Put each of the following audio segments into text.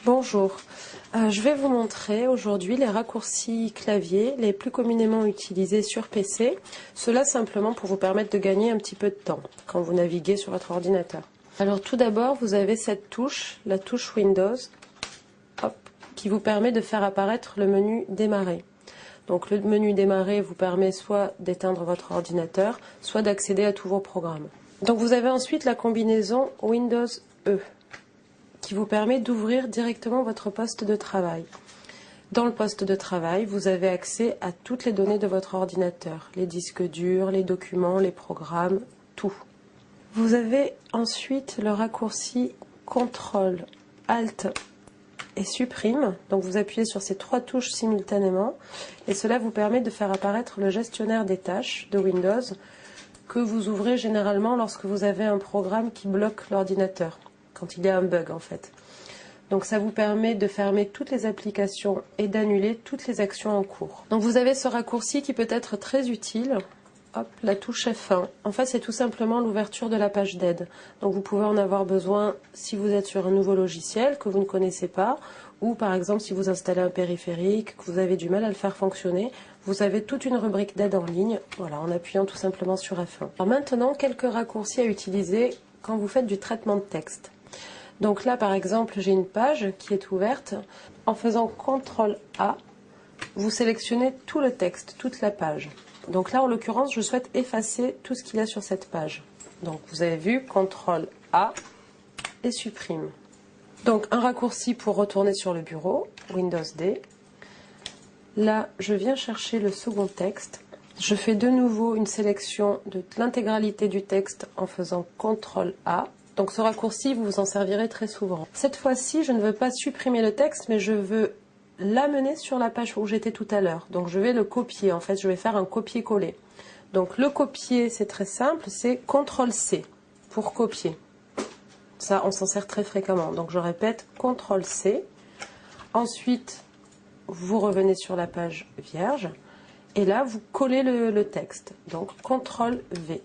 Bonjour, je vais vous montrer aujourd'hui les raccourcis clavier les plus communément utilisés sur PC, cela simplement pour vous permettre de gagner un petit peu de temps quand vous naviguez sur votre ordinateur. Alors tout d'abord, vous avez cette touche, la touche Windows, hop, qui vous permet de faire apparaître le menu démarrer. Donc le menu démarrer vous permet soit d'éteindre votre ordinateur, soit d'accéder à tous vos programmes. Donc vous avez ensuite la combinaison Windows E, qui vous permet d'ouvrir directement votre poste de travail. Dans le poste de travail, vous avez accès à toutes les données de votre ordinateur, les disques durs, les documents, les programmes, tout. Vous avez ensuite le raccourci CTRL, ALT et supprime, donc vous appuyez sur ces trois touches simultanément et cela vous permet de faire apparaître le gestionnaire des tâches de Windows que vous ouvrez généralement lorsque vous avez un programme qui bloque l'ordinateur, quand il y a un bug en fait. Donc ça vous permet de fermer toutes les applications et d'annuler toutes les actions en cours. Donc vous avez ce raccourci qui peut être très utile. Hop, la touche F1. En fait, c'est tout simplement l'ouverture de la page d'aide. Donc vous pouvez en avoir besoin si vous êtes sur un nouveau logiciel que vous ne connaissez pas, ou par exemple si vous installez un périphérique, que vous avez du mal à le faire fonctionner, vous avez toute une rubrique d'aide en ligne, voilà, en appuyant tout simplement sur F1. Alors maintenant, quelques raccourcis à utiliser quand vous faites du traitement de texte. Donc là, par exemple, j'ai une page qui est ouverte. En faisant CTRL A, vous sélectionnez tout le texte, toute la page. Donc là, en l'occurrence, je souhaite effacer tout ce qu'il y a sur cette page. Donc vous avez vu, CTRL A et supprime. Donc un raccourci pour retourner sur le bureau, Windows D. Là, je viens chercher le second texte. Je fais de nouveau une sélection de l'intégralité du texte en faisant CTRL A. Donc ce raccourci, vous vous en servirez très souvent. Cette fois-ci, je ne veux pas supprimer le texte, mais je veux l'amener sur la page où j'étais tout à l'heure. Donc je vais le copier, en fait, je vais faire un copier-coller. Donc le copier, c'est très simple, c'est CTRL-C pour copier. Ça, on s'en sert très fréquemment. Donc je répète, CTRL-C. Ensuite, vous revenez sur la page vierge. Et là, vous collez le texte. Donc CTRL-V.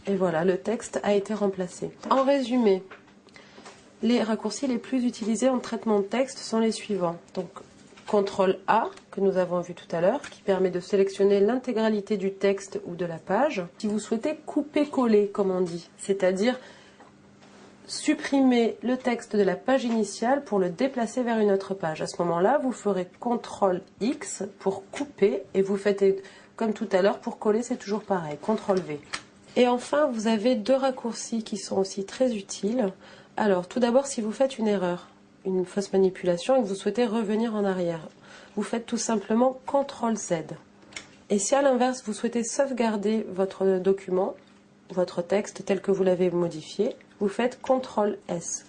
Et voilà, le texte a été remplacé. En résumé, les raccourcis les plus utilisés en traitement de texte sont les suivants. Donc, CTRL A, que nous avons vu tout à l'heure, qui permet de sélectionner l'intégralité du texte ou de la page. Si vous souhaitez couper-coller, comme on dit, c'est-à-dire supprimer le texte de la page initiale pour le déplacer vers une autre page. À ce moment-là, vous ferez CTRL X pour couper et vous faites comme tout à l'heure pour coller, c'est toujours pareil, CTRL V. Et enfin, vous avez deux raccourcis qui sont aussi très utiles. Alors, tout d'abord, si vous faites une erreur, une fausse manipulation et que vous souhaitez revenir en arrière, vous faites tout simplement CTRL Z. Et si à l'inverse, vous souhaitez sauvegarder votre document, votre texte tel que vous l'avez modifié, vous faites CTRL S.